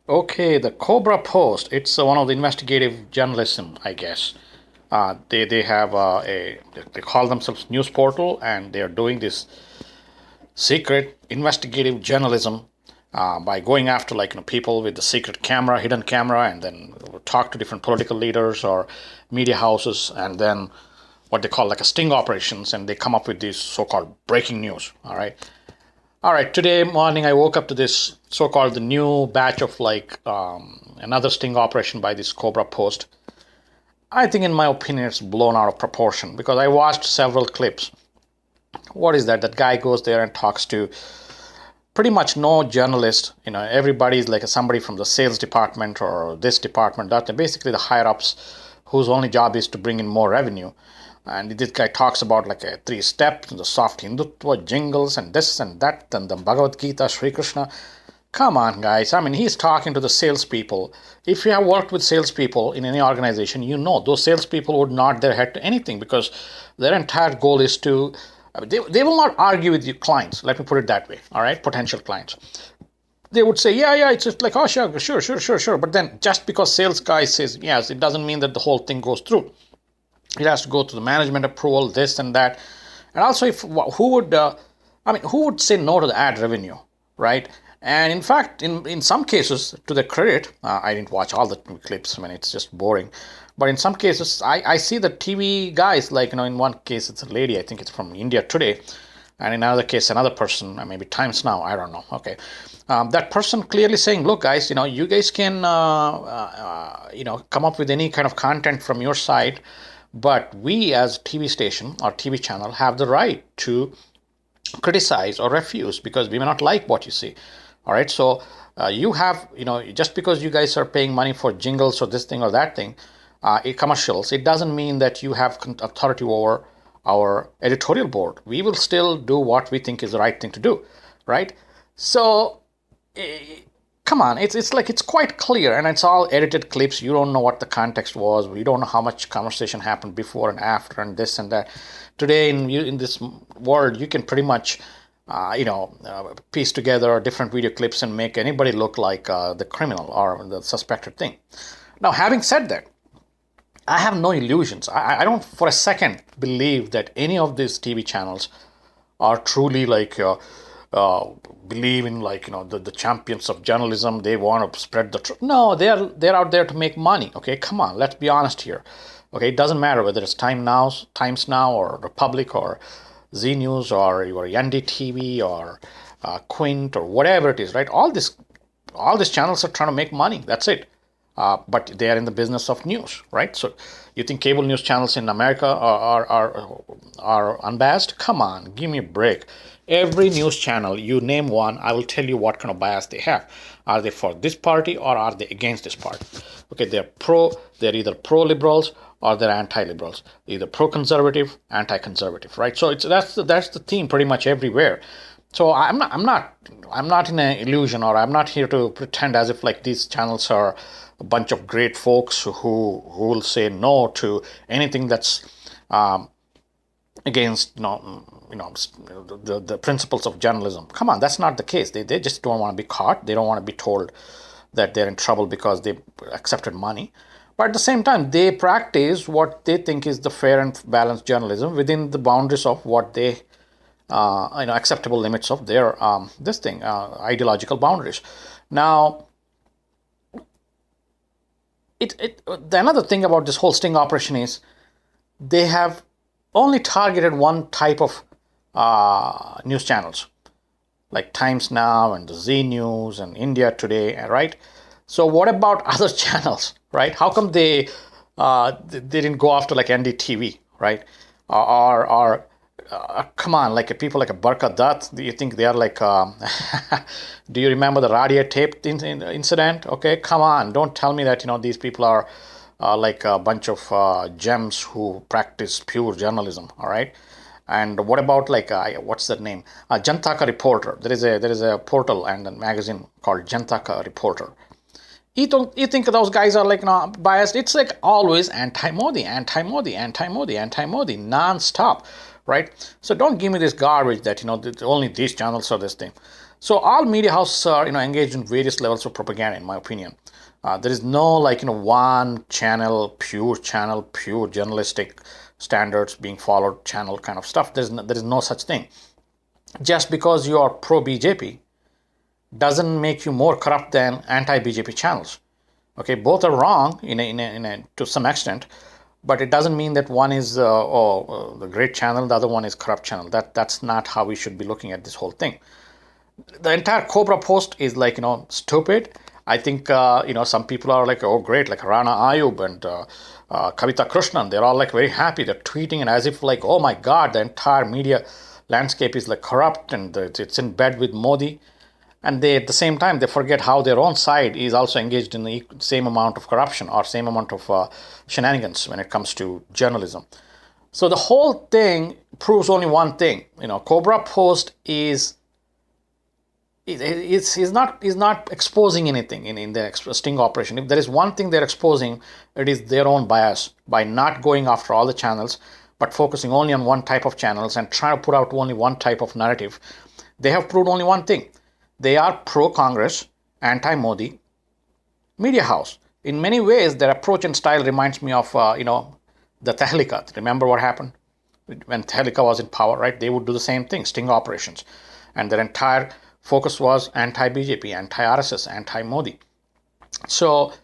Okay, the Cobra Post. It's one of the investigative journalism, I guess. They have they call themselves news portal, and they are doing this secret investigative journalism by going after people with the secret camera, hidden camera, and then talk to different political leaders or media houses, and then what they call like a sting operations, and they come up with these so-called breaking news. All right. Today morning, I woke up to this so-called the new batch of another sting operation by this Cobra Post. I think, in my opinion, it's blown out of proportion because I watched several clips. What is that? That guy goes there and talks to pretty much no journalist. Everybody's like somebody from the sales department or this department, that. Basically, the higher ups whose only job is to bring in more revenue. And this guy talks about like a 3 steps, the soft Hindutva jingles, and this and that, and the Bhagavad Gita, Sri Krishna. Come on, guys. I mean, he's talking to the salespeople. If you have worked with salespeople in any organization, you know those salespeople would nod their head to anything because their entire goal is to. They will not argue with your clients. Let me put it that way. All right, potential clients. They would say, yeah, it's just like, oh, sure. But then just because sales guy says yes, it doesn't mean that the whole thing goes through. It has to go through the management approval, this and that. And also, if who would say no to the ad revenue, right? And in fact, in some cases, to their credit, I didn't watch all the clips. I mean, it's just boring. But in some cases, I see the TV guys, in one case, it's a lady, I think it's from India Today. And in another case, another person, maybe Times Now, I don't know. Okay. That person clearly saying, look, guys, you guys can, come up with any kind of content from your side. But we as TV station or TV channel have the right to criticize or refuse because we may not like what you see. All right. So you have, just because you guys are paying money for jingles or this thing or that thing, commercials, it doesn't mean that you have authority over our editorial board. We will still do what we think is the right thing to do. Right. So come on, it's quite clear, and it's all edited clips. You don't know what the context was. We don't know how much conversation happened before and after, and this and that. Today, in this world, you can pretty much, piece together different video clips and make anybody look like the criminal or the suspected thing. Now, having said that, I have no illusions. I don't for a second believe that any of these TV channels are truly believe in the champions of journalism. They want to spread the truth. No, they're out there to make money. Okay, come on, let's be honest here. Okay, it doesn't matter whether it's Times Now, or Republic, or Z News, or your NDTV, or Quint, or whatever it is. Right? All these channels are trying to make money. That's it. But they are in the business of news, right? So you think cable news channels in America are unbiased? Come on, give me a break. Every news channel, you name one, I will tell you what kind of bias they have. Are they for this party or are they against this party? Okay, they're either pro-liberals or they're anti-liberals, either pro-conservative, anti-conservative, right? So that's the theme pretty much everywhere. So I'm not in an illusion, or I'm not here to pretend as if like these channels are a bunch of great folks who will say no to anything that's against the principles of journalism. Come on, that's not the case. They just don't want to be caught. They don't want to be told that they're in trouble because they accepted money. But at the same time, they practice what they think is the fair and balanced journalism within the boundaries of what they acceptable limits of their ideological boundaries. Now, the another thing about this whole sting operation is they have only targeted one type of news channels, like Times Now and the Z News and India Today, right? So what about other channels, right? How come they didn't go after like NDTV, right? Or come on, like people like a Barka Dutt, do you think they are like, do you remember the Radia tape incident? Okay, come on, don't tell me that, these people are like a bunch of gems who practice pure journalism, all right? And what about what's that name? Jantaka Reporter. There is a portal and a magazine called Jantaka Reporter. You think those guys are biased? It's like always anti-Modi, non-stop, right? So don't give me this garbage that only these channels are this thing. So all media houses are engaged in various levels of propaganda, in my opinion. There is no one channel, pure journalistic standards being followed channel kind of stuff. There is no such thing. Just because you are pro BJP doesn't make you more corrupt than anti BJP channels. Okay, both are wrong to some extent, but it doesn't mean that one is the great channel, the other one is corrupt channel. That's not how we should be looking at this whole thing. The entire Cobra post is stupid. I think some people are like, oh great, like Rana Ayub and Kavita Krishnan, they're all like very happy. They're tweeting and as if like, oh my God, the entire media landscape is like corrupt and it's in bed with Modi. And they at the same time they forget how their own side is also engaged in the same amount of corruption or same amount of shenanigans when it comes to journalism. So the whole thing proves only one thing. Cobra Post is not exposing anything in the sting operation. If there is one thing they're exposing, it is their own bias by not going after all the channels, but focusing only on one type of channels and trying to put out only one type of narrative. They have proved only one thing. They are pro-Congress, anti-Modi media house. In many ways, their approach and style reminds me of, the Tehlika. Remember what happened when Tehlika was in power, right? They would do the same thing, sting operations. And their entire focus was anti-BJP, anti-RSS, anti-Modi. So,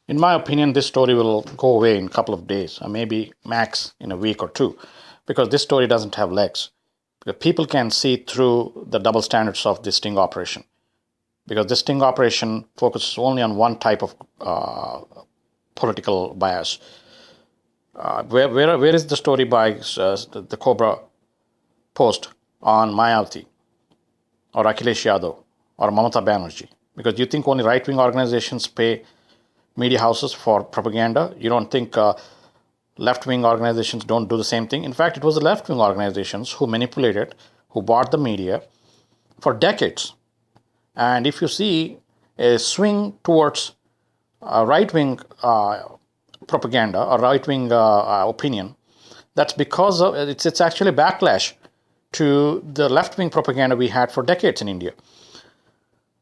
in my opinion, this story will go away in a couple of days, or maybe max in a week or two, because this story doesn't have legs. Because people can see through the double standards of this sting operation. Because this sting operation focuses only on one type of political bias. Where is the story by the Cobra Post on Mayawati or Akhilesh Yadav or Mamata Banerjee? Because you think only right-wing organizations pay media houses for propaganda? You don't think left-wing organizations don't do the same thing? In fact, it was the left-wing organizations who manipulated, who bought the media for decades. And if you see a swing towards right-wing propaganda or right-wing opinion, that's because of it's actually backlash to the left-wing propaganda we had for decades in India.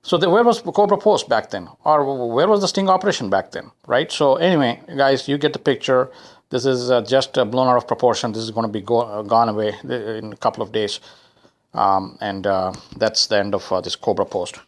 So where was Cobra Post back then? Or where was the sting operation back then, right? So anyway, guys, you get the picture. This is just blown out of proportion. This is going to be gone away in a couple of days. And that's the end of this Cobra Post.